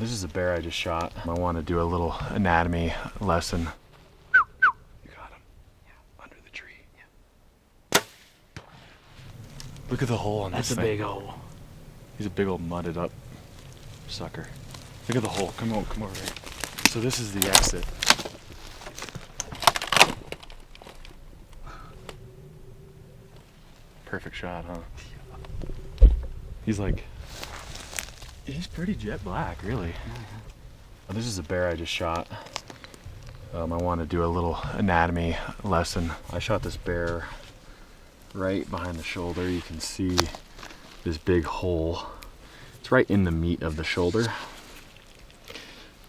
This is a bear I just shot. I want to do a little anatomy lesson. You got him. Yeah. Under the tree. Yeah. Look at the hole on this thing. That's a big hole. He's a big old mudded up sucker. Look at the hole. Come over here. So this is the exit. Perfect shot, huh? He's pretty jet black, really. This is a bear I just shot. I want to do a little anatomy lesson. I shot this bear right behind the shoulder. You can see this big hole. It's right in the meat of the shoulder.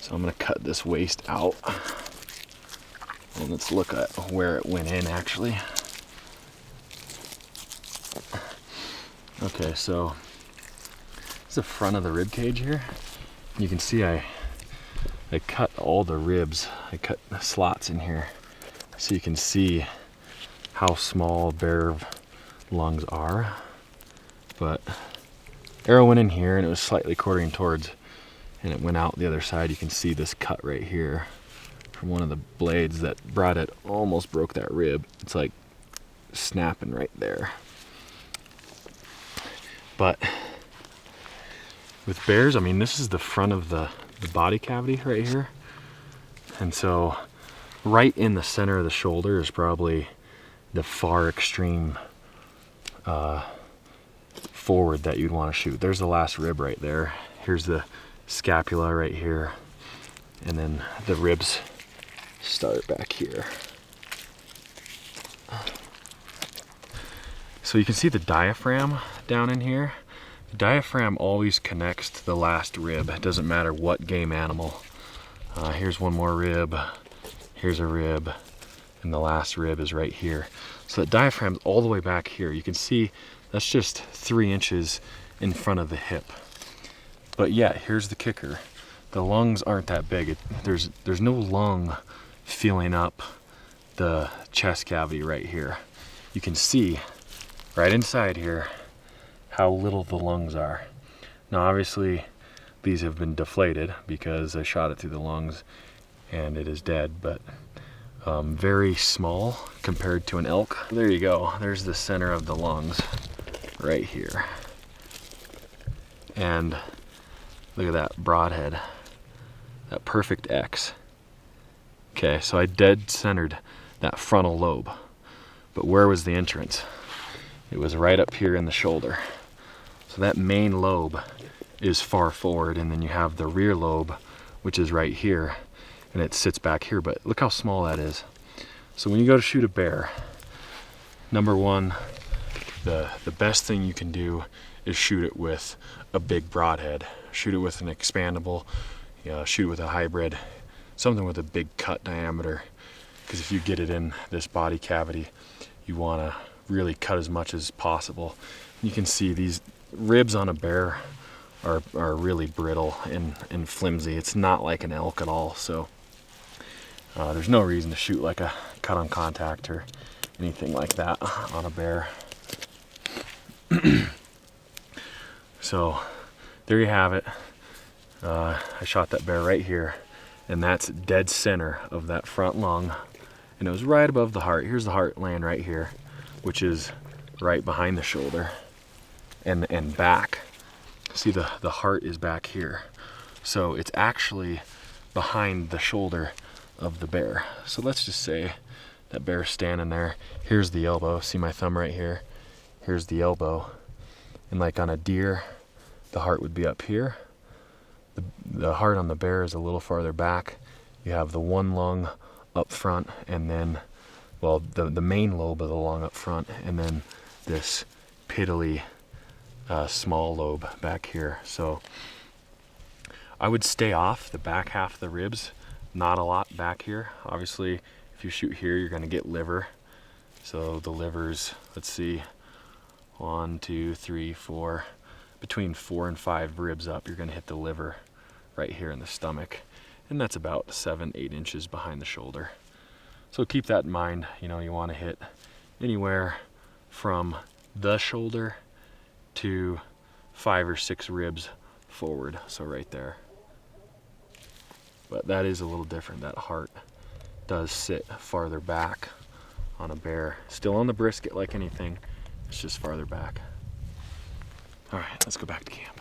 So I'm gonna cut this waist out. And let's look at where it went in actually. Okay, so this is the front of the rib cage here. You can see I cut all the ribs. I cut the slots in here so you can see how small bear lungs are. But arrow went in here and it was slightly quartering towards, and it went out the other side. You can see this cut right here from one of the blades that brought it, almost broke that rib. It's like snapping right there. But with bears, I mean, this is the front of the body cavity right here. And so right in the center of the shoulder is probably the far extreme forward that you'd want to shoot. There's the last rib right there. Here's the scapula right here. And then the ribs start back here. So you can see the diaphragm down in here. The diaphragm always connects to the last rib. It doesn't matter what game animal. Here's one more rib. Here's a rib. And the last rib is right here. So the diaphragm's all the way back here. You can see that's just 3 inches in front of the hip. But yeah, here's the kicker. The lungs aren't that big. There's no lung filling up the chest cavity right here. You can see right inside here how little the lungs are. Now obviously these have been deflated because I shot it through the lungs and it is dead, but very small compared to an elk. There you go. There's the center of the lungs right here. And look at that broadhead, that perfect X. Okay, so I dead centered that frontal lobe, but where was the entrance? It was right up here in the shoulder. So that main lobe is far forward, and then you have the rear lobe, which is right here, and it sits back here, but look how small that is. So when you go to shoot a bear, number one, the best thing you can do is shoot it with a big broadhead. Shoot it with an expandable, shoot it with a hybrid, something with a big cut diameter, because if you get it in this body cavity, you want to really cut as much as possible. You can see these ribs on a bear are really brittle and flimsy. It's not like an elk at all, so there's no reason to shoot like a cut on contact or anything like that on a bear. So there you have it. I shot that bear right here, and that's dead center of that front lung, and it was right above the heart. Here's the heart laying right here, which is right behind the shoulder and back. See, the heart is back here, so it's actually behind the shoulder of the bear. So let's just say that bear's standing there. Here's the elbow. See my thumb right here? Here's the elbow. And like on a deer, the heart would be up here. The heart on the bear is a little farther back. You have the one lung up front, and then, well, the main lobe of the lung up front, and then this piddly small lobe back here. So I would stay off the back half of the ribs, not a lot back here. Obviously, if you shoot here, you're gonna get liver. So the liver's, let's see, 1, 2, 3, 4, between 4 and 5 ribs up, you're gonna hit the liver right here in the stomach. And that's about 7-8 inches behind the shoulder. So keep that in mind. You know, you wanna hit anywhere from the shoulder to 5 or 6 ribs forward. So right there. But that is a little different. That heart does sit farther back on a bear. Still on the brisket like anything, it's just farther back. All right, let's go back to camp.